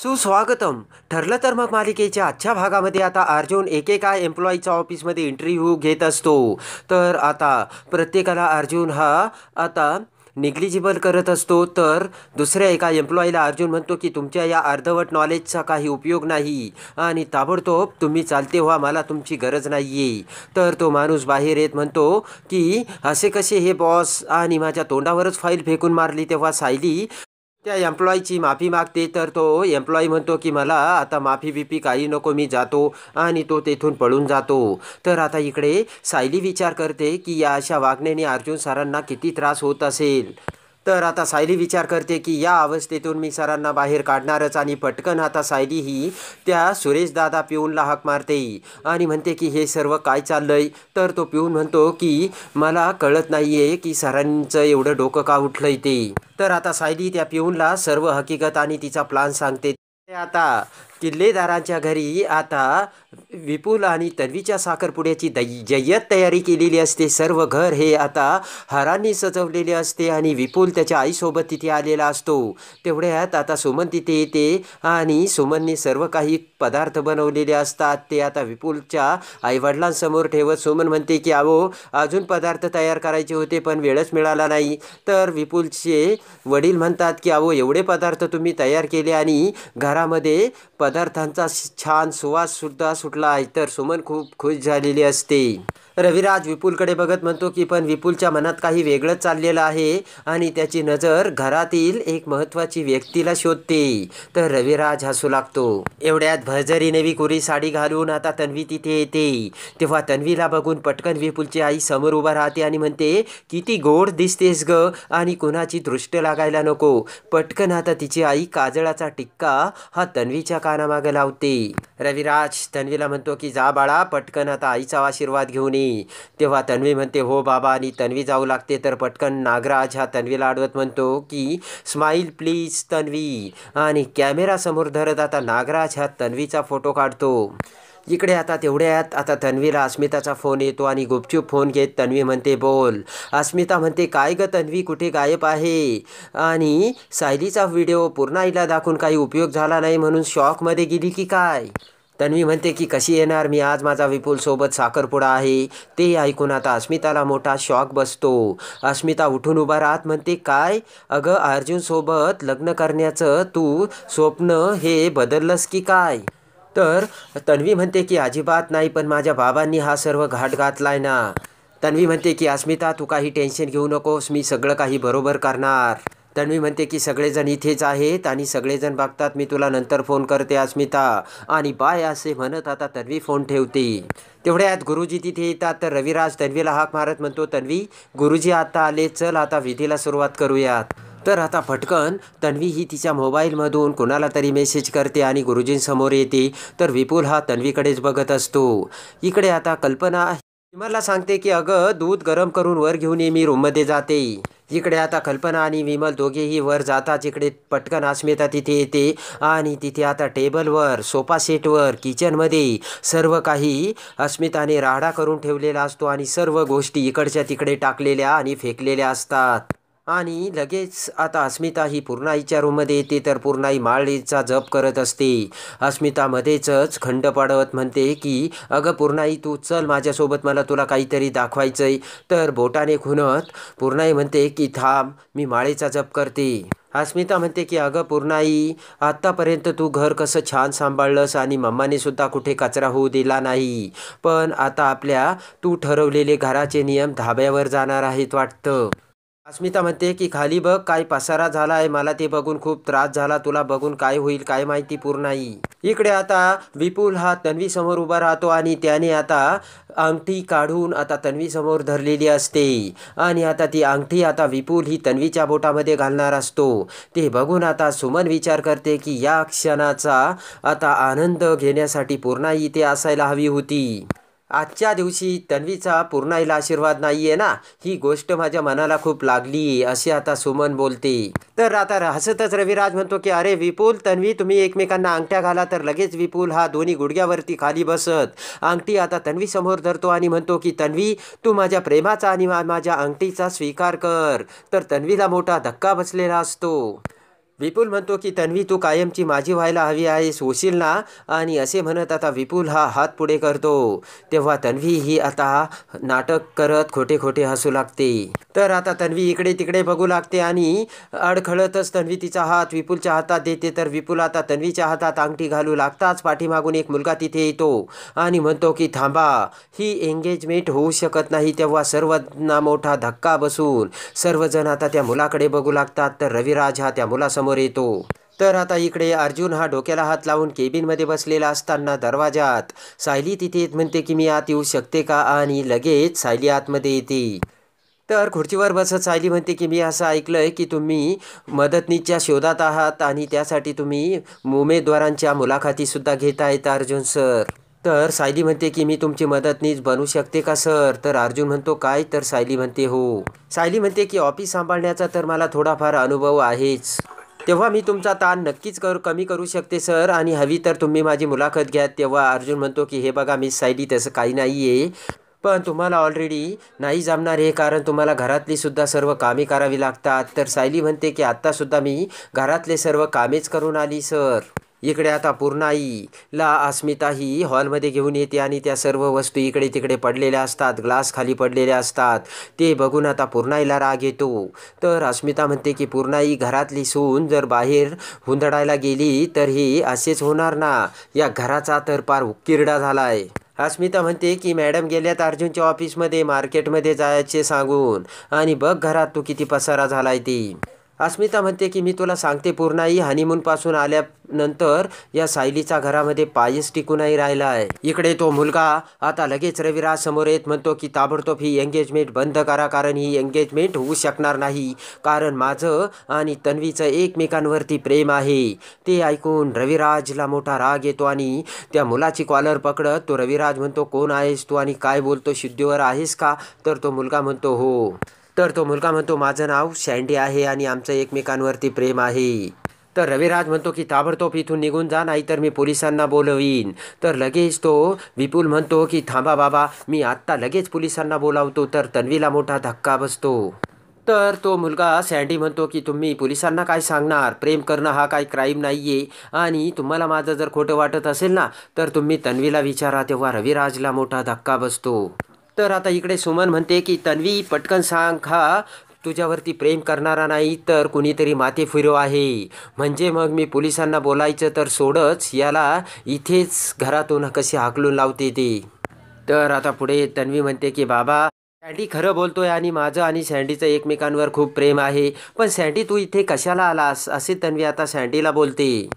सुस्वागतम. ठरलं तर मग मालिकेच्या आजच्या भागामध्ये आता अर्जुन एकेका एम्प्लॉईचा ऑफिसमध्ये इंटरव्ह्यू घेत असतो. तर आता प्रत्येकाला अर्जुन हा आता निग्लिजिबल करत असतो. तर दुसऱ्या एका एम्प्लॉईला अर्जुन म्हणतो की तुमच्या या अर्धवट नॉलेजचा काही उपयोग नाही आणि ताबडतोब तुम्ही चालते व्हा, मला तुमची गरज नाही आहे. तर तो माणूस बाहेर येत म्हणतो की असे कसे हे बॉस, आणि माझ्या तोंडावरच फाईल फेकून मारली. तेव्हा सायली त्या एम्प्लॉईची माफी मागते. तर तो एम्प्लॉई म्हणतो की मला आता माफी बिफी काही नको, मी जातो, आणि तो तेथून पळून जातो. तर आता इकडे सायली विचार करते की या अशा वागण्याने अर्जुन सरांना किती त्रास होत असेल. तर आता सायली विचार करते की या अवस्थेतून मी सरांना बाहेर काढणारच. आणि पटकन आता सायली ही त्या सुरेश दादा पिऊनला हाक मारते आणि म्हणते की हे सर्व काय चाललंय. तर तो पिऊन म्हणतो की मला कळत नाहीये की सरांचं एवढं डोकं का उठलंय ते. तर आता सायली त्या पिऊनला सर्व हकीकत आणि तिचा प्लान सांगते. आता किल्लेदारांच्या घरी आता विपुल आणि तन्वीच्या साखरपुड्याची जय्यत तयारी केलेली असते. सर्व घर हे आता हारांनी सजवलेले असते आणि विपुल त्याच्या आईसोबत तिथे आलेला असतो. तेवढ्यात आता सुमन तिथे येते आणि सुमनने सर्व काही पदार्थ बनवलेले असतात. ते आता विपुलच्या आईवडिलांसमोर ठेवत सुमन म्हणते की अहो, अजून पदार्थ तयार करायचे होते पण वेळच मिळाला नाही. तर विपुलचे वडील म्हणतात की अहो, एवढे पदार्थ तुम्ही तयार केले आणि घरामध्ये पदार्थांचा छान सुवाससुद्धा सुटला आहे. तर सुमन खूप खुश झालेली असते. रविराज विपुलकडे बघत म्हणतो की पण विपुलच्या मनात काही वेगळंच चाललेलं आहे आणि त्याची नजर घरातील एक महत्त्वाची व्यक्तीला शोधते. तर रविराज हसू लागतो. एवढ्यात भरजरी नवी कोरी साडी घालून आता तन्वी तिथे येते. तेव्हा तन्वीला बघून पटकन विपुलची आई समोर उभा राहते आणि म्हणते किती गोड दिसतेस ग, आणि कुणाची दृष्ट लागायला नको. पटकन आता तिची आई काजळाचा टिक्का हा तन्वीच्या कानामागे लावते. रविराज तन्वीला म्हणतो की जा बाळा, पटकन आता आईचा आशीर्वाद घेऊन ये. तेव्हा तन्वी म्हणते हो बाबा, आणि तन्वी जाऊ लागते. तर पटकन नागराज हा तन्वीला अडवत म्हणतो की स्माईल प्लीज तन्वी, आणि कॅमेरा समोर धरत आता नागराज हा तन्वीचा फोटो काढतो. इकडे आता तेवढ्यात आता तन्वीला अस्मिताचा फोन येतो आणि गुपचूप फोन घेत तन्वी म्हणते बोल. अस्मिता म्हणते काय ग तन्वी, कुठे गायब आहे, आणि सायलीचा व्हिडिओ पूर्ण आईला दाखवून काही उपयोग झाला नाही म्हणून शॉकमध्ये गेली की काय. तन्वी म्हणते की कशी येणार, मी आज माझा विपुलसोबत साखरपुडा आहे. ते ऐकून आता अस्मिताला मोठा शॉक बसतो. अस्मिता उठून उभा राहत म्हणते काय अगं, अर्जुनसोबत लग्न करण्याचं तू स्वप्न हे बदललंस की काय. तर तन्वी म्हणते की अजिबात नाही, पण माझ्या बाबांनी हा सर्व घाट घातलाय ना. तन्वी म्हणते की अस्मिता तू काही टेन्शन घेऊ नकोस, मी सगळं काही बरोबर करणार. तन्वी म्हणते की सगळेजण इथेच आहेत आणि सगळेजण बघतात, मी तुला नंतर फोन करते अस्मिता, आणि बाय असे म्हणत आता तन्वी फोन ठेवते. तेवढ्यात गुरुजी तिथे येतात. तर रविराज तन्वीला हाक मारत म्हणतो तन्वी, गुरुजी आता आले, चल आता विधीला सुरुवात करूयात. तर आता फटकन तन्वी ही तिच्या मोबाईलमधून कोणाला तरी मेसेज करते आणि गुरुजींसमोर येते. तर विपुल हा तन्वीकडेच बघत असतो. इकडे आता कल्पना विमलला सांगते की अगं, दूध गरम करून वर घेऊन ये, मी रूममध्ये जाते. इकडे आता कल्पना आणि विमल दोघेही वर जातात. इकडे पटकन अस्मिता तिथे येते आणि तिथे आता टेबलवर, सोफा सेटवर, किचनमध्ये सर्व काही अस्मिताने राडा करून ठेवलेला असतो आणि सर्व गोष्टी इकडच्या तिकडे टाकलेल्या आणि फेकलेल्या असतात. आणि लगेच आता अस्मिता ही पूर्णाईच्या रूममध्ये येते. तर पूर्णाई माळेचा जप करत असते. अस्मिता मध्येच खंड पाडत म्हणते की अगं पूर्णाई, तू चल माझ्यासोबत, मला तुला काहीतरी दाखवायचंय. तर बोटाने खुणत पूर्णाई म्हणते की थांब, मी माळेचा जप करते. अस्मिता म्हणते की अगं पूर्णाई, आत्तापर्यंत तू घर कसं छान सांभाळलंस आणि मम्माने सुद्धा कुठे कचरा होऊ दिला नाही, पण आता आपल्या तू ठरवलेले घराचे नियम धाब्यावर जाणार आहेत वाटतं. अस्मिता म्हणते की खाली बघ, काय पसारा झाला आहे, मला ते बघून खूप त्रास झाला, तुला बघून काय होईल काय माहिती पूर्णाई. इकडे आता विपुल हा तन्वी समोर उभा राहतो आणि त्याने आता अंगठी काढून आता तन्वी समोर धरलेली असते आणि आता ती अंगठी आता विपुल ही तन्वीच्या बोटामध्ये घालणार असतो. ते बघून आता सुमन विचार करते की या क्षणाचा आता आनंद घेण्यासाठी पूर्णाई इथे असायला हवी होती. आजच्या दिवशी तन्वीचा पूर्णाईला आशीर्वाद नाही आहे ना, ही गोष्ट माझ्या मनाला खूप लागली असे आता सुमन बोलते. तर आता हसतच रविराज म्हणतो की अरे विपुल तन्वी, तुम्ही एकमेकांना अंगठ्या घाला. तर लगेच विपुल हा दोन्ही गुडघ्यावरती खाली बसत अंगठी आता तन्वी समोर धरतो आणि म्हणतो की तन्वी, तू माझ्या प्रेमाचा आणि माझ्या अंगठीचा स्वीकार कर. तर तन्वीला मोठा धक्का बसलेला असतो. विपुल म्हणतो की तन्वी तू कायमची माझी व्हायला हवी आहेस, होशील ना? आणि असे म्हणत आता विपुल हा हात पुढे करतो. तेव्हा तन्वी ही आता नाटक करत खोटे खोटे हसू लागते. तर आता तन्वी इकडे तिकडे बघू लागते आणि अडखळतच तन्वी तिचा हात विपुलच्या हातात देते. तर विपुल आता तन्वीच्या हातात अंगठी घालू लागताच पाठीमागून एक मुलगा तिथे येतो आणि म्हणतो की थांबा, ही एंगेजमेंट होऊ शकत नाही. तेव्हा सर्वांना मोठा धक्का बसून सर्वजण आता त्या मुलाकडे बघू लागतात. तर रविराज हा त्या मुलासमोर येतो. तर आता इकडे अर्जुन हा डोक्याला हात लावून केबिनमध्ये बसलेला असताना दरवाजात सायली तिथे म्हणते की मी आत येऊ शकते का? आणि लगेच सायली आतमध्ये येते. तर खुर्चीवर बसत सायली म्हणते की मी असं ऐकलंय की तुम्ही मदतनीसच्या शोधात आहात आणि त्यासाठी तुम्ही उमेदवारांच्या मुलाखतीसुद्धा घेत आहेत अर्जुन सर. तर सायली म्हणते की मी तुमची मदतनीस बनू शकते का सर? तर अर्जुन म्हणतो काय? तर सायली म्हणते हो. सायली म्हणते की ऑफिस सांभाळण्याचा तर मला थोडाफार अनुभव आहेच, तेव्हा मी तुमचा ताण नक्कीच कमी करू शकते सर, आणि हवी तर तुम्ही माझी मुलाखत घ्या. तेव्हा अर्जुन म्हणतो की हे बघा मिस सायली, तसं काही नाही आहे, पण तुम्हाला ऑलरेडी नाही जमणार आहे, कारण तुम्हाला घरातली सुद्धा सर्व कामे करावी लागतात. तर सायली म्हणते की आत्तासुद्धा मी घरातले सर्व कामेच करून आली सर. इकडे आता पूर्णाईला अस्मिता ही हॉलमध्ये घेऊन येते आणि त्या सर्व वस्तू इकडे तिकडे पडलेल्या असतात, ग्लास खाली पडलेले असतात. ते बघून आता पूर्णाईला राग येतो. तर अस्मिता म्हणते की पूर्णाई, घरातली सून जर बाहेर हुंदडायला गेली तर ही असेच होणार ना, या घराचा तर पार उकिरडा झालाय. अस्मिता म्हणते की मॅडम गेल्यात अर्जुनच्या ऑफिसमध्ये मार्केटमध्ये जायचे सांगून, आणि बघ घरात तू किती पसारा झालाय ती. अस्मिता म्हणते की मी तुला सांगते पूर्णाई, हनीमूनपासून आल्यानंतर या सायलीचा घरामध्ये पायच टिकूनही राहिला आहे. इकडे तो मुलगा आता लगेच रविराज समोर येत म्हणतो की ताबडतोब ही एंगेजमेंट बंद करा, कारण ही एंगेजमेंट होऊ शकणार नाही, कारण माझं आणि तन्वीचं एकमेकांवरती प्रेम आहे. ते ऐकून रविराजला मोठा राग येतो आणि त्या मुलाची कॉलर पकडत तो रविराज म्हणतो कोण आहेस तू आणि काय बोलतो, शुद्धीवर आहेस का? तर तो मुलगा म्हणतो हो. तर तो मुलगा म्हणतो माझं नाव सँडी आहे आणि आमचं एकमेकांवरती प्रेम आहे. तर रविराज म्हणतो की ताबडतोब इथून निघून जा, नाही तर मी पोलिसांना बोलवीन. तर लगेच तो विपुल म्हणतो की थांबा बाबा, मी आत्ता लगेच पोलिसांना बोलावतो. तर तन्वीला मोठा धक्का बसतो. तर तो मुलगा सँडी म्हणतो की तुम्ही पोलिसांना काय सांगणार? प्रेम करणं हा काही क्राईम नाही आहे, आणि तुम्हाला माझं जर खोटं वाटत असेल ना तर तुम्ही तन्वीला विचारा. तेव्हा रविराजला मोठा धक्का बसतो. तर आता इकडे सुमन म्हणते की तन्वी पटकन सांग, हा तुझ्यावरती प्रेम करणारा नाही तर कुणीतरी माथे फिरव आहे, म्हणजे मग मी पोलिसांना बोलायचं तर सोडच, याला इथेच घरातून कशी हाकलून लावते ते. तर आता पुढे तन्वी म्हणते की बाबा सँडी खरं बोलतोय आणि माझं आणि सँडीचं एकमेकांवर खूप प्रेम आहे, पण सँडी तू इथे कशाला आलास, असे तन्वी आता सँडीला बोलते.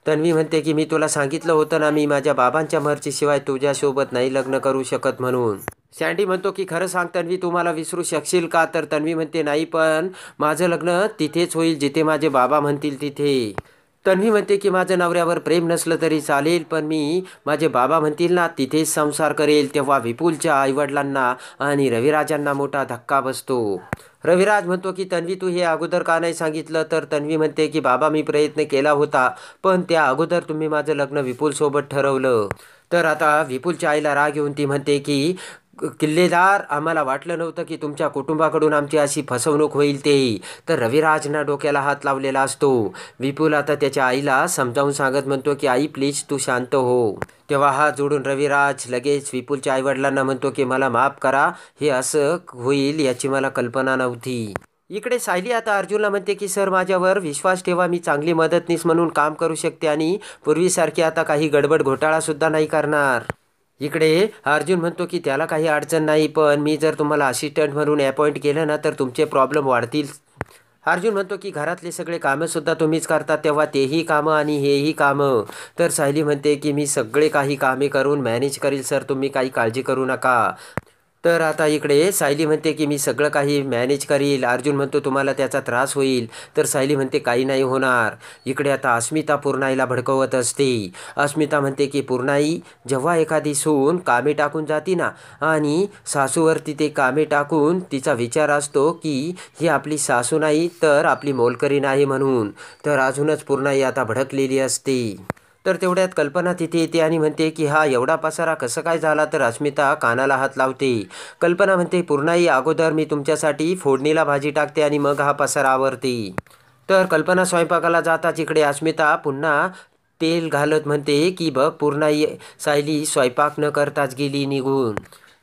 तन्वी म्हणते की मी तुला सांगितलं होतं ना, मी माझ्या बाबांच्या मर्जीशिवाय तुझ्यासोबत नाही लग्न करू शकत म्हणून. सँडी म्हणतो की खरं सांग तन्वी, तू मला विसरू शकशील का? तर तन्वी म्हणते नाही, पण माझं लग्न तिथेच होईल जिथे माझे बाबा म्हणतील तिथे. तन्वी म्हणते की माझं नवऱ्यावर प्रेम नसलं तरी चालेल, पण मी माझे बाबा म्हणतील ना तिथेच संसार करेल. तेव्हा विपुलच्या आईवडिलांना आणि रविराजांना मोठा धक्का बसतो. रविराज म्हणतो की तन्वी तू हे अगोदर का नाही सांगितलं? तर तन्वी म्हणते की बाबा मी प्रयत्न केला होता, पण त्या अगोदर तुम्ही माझं लग्न विपुलसोबत ठरवलं. तर आता विपुलच्या आईला राग येऊन ती म्हणते की किल्लेदार, आम्हाला वाटलं नव्हतं की तुमच्या कुटुंबाकडून आमची अशी फसवणूक होईल ते. तर रविराजनं डोक्याला हात लावलेला असतो. विपुल आता त्याच्या आईला समजावून सांगत म्हणतो की आई प्लीज तू शांत हो. तेव्हा हात जोडून रविराज लगेच विपुलच्या आईवडिलांना म्हणतो की मला माफ करा, हे असं होईल याची मला कल्पना नव्हती. इकडे सायली आता अर्जुनला म्हणते की सर माझ्यावर विश्वास ठेवा, मी चांगली मदतनीस म्हणून काम करू शकते आणि पूर्वीसारखी आता काही गडबड घोटाळासुद्धा नाही करणार. इकडे अर्जुन म्हणतो की त्याला काही अडचण नाही, पण मी जर तुम्हाला असिस्टंट म्हणून अपॉइंट केलं ना तर तुमचे प्रॉब्लेम वाढतील. अर्जुन म्हणतो की घरातले सगळे कामंसुद्धा तुम्हीच करतात, तेव्हा तेही कामं आणि हेही कामं. तर सायली म्हणते की मी सगळे काही कामे करून मॅनेज करील सर, तुम्ही काही काळजी करू नका. तर आता इकडे सायली म्हणते की मी सगळं काही मॅनेज करील. अर्जुन म्हणतो तुम्हाला त्याचा त्रास होईल. तर सायली म्हणते काही नाही होणार. इकडे आता अस्मिता पूर्णाईला भडकवत असते. अस्मिता म्हणते की पूर्णाई, जेव्हा एखादी सून कामे टाकून जाती ना आणि सासूवरती ते कामे टाकून तिचा विचार असतो की ही आपली सासू नाही तर आपली मोलकरीण आहे म्हणून, तर अजूनच पूर्णाई आता भडकलेली असते. तर तेवढ्यात कल्पना तिथे येते आणि म्हणते की हा एवढा पसारा कसं काय झाला? तर अस्मिता कानाला हात लावते. कल्पना म्हणते पूर्णाई, अगोदर मी तुमच्यासाठी फोडणीला भाजी टाकते आणि मग हा पसारा आवरते. तर कल्पना स्वयंपाकाला जाताच इकडे अस्मिता पुन्हा तेल घालत म्हणते की बघ पूर्ण सायली स्वयंपाक न करताच गेली निघून.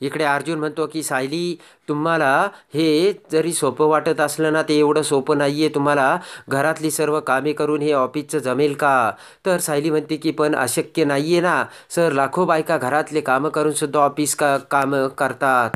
इकडे अर्जुन म्हणतो की सायली तुम्हाला हे जरी सोपं वाटत असलं ना ते एवढं सोपं नाही आहे. तुम्हाला घरातली सर्व कामे करून हे ऑफिसचं जमेल का? तर सायली म्हणते की पण अशक्य नाही आहे ना सर, लाखो बायका घरातले कामं करूनसुद्धा ऑफिस कामं करतात.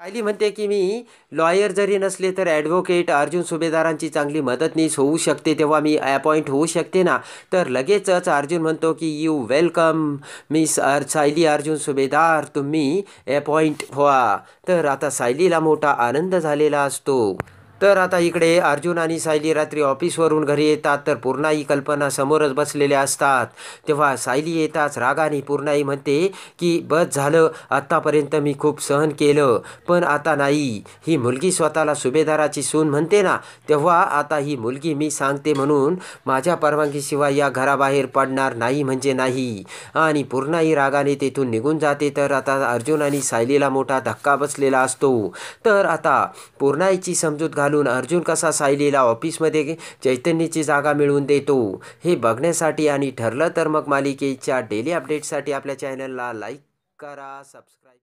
सायली म्हणते की मी लॉयर जरी नसले तर ॲडव्होकेट अर्जुन सुभेदारांची चांगली मदतनीस होऊ शकते, तेव्हा मी अपॉइंट होऊ शकते ना. तर लगेचच अर्जुन म्हणतो की you welcome miss Sayali Arjun सुभेदार, तुम्ही अपॉइंट व्हा. तर आता सायलीला मोठा आनंद झालेला असतो. तर आता इकडे अर्जुन आणि सायली रात्री ऑफिसवरून घरी येतात. तर पूर्णाई कल्पना समोरच बसलेल्या असतात. तेव्हा सायली येताच रागाने पूर्णाई म्हणते की बस झालं, आत्तापर्यंत मी खूप सहन केलं पण आता नाही. ही मुलगी स्वतःला सुभेदाराची सून म्हणते ना, तेव्हा आता ही मुलगी मी सांगते म्हणून माझ्या परवानगीशिवाय या घराबाहेर पडणार नाही म्हणजे नाही. आणि पूर्णाई रागाने तेथून निघून जाते. तर आता अर्जुन आणि सायलीला मोठा धक्का बसलेला असतो. तर आता पूर्णाईची समजूत घालून अर्जुन कसा सायलीला ऑफिसमध्ये चैतन्याची जागा मिळवून देतो हे बघण्यासाठी आणि ठरलं तर मग मालिकेच्या डेली अपडेट्ससाठी आपल्या चॅनलला लाईक करा, सबस्क्राईब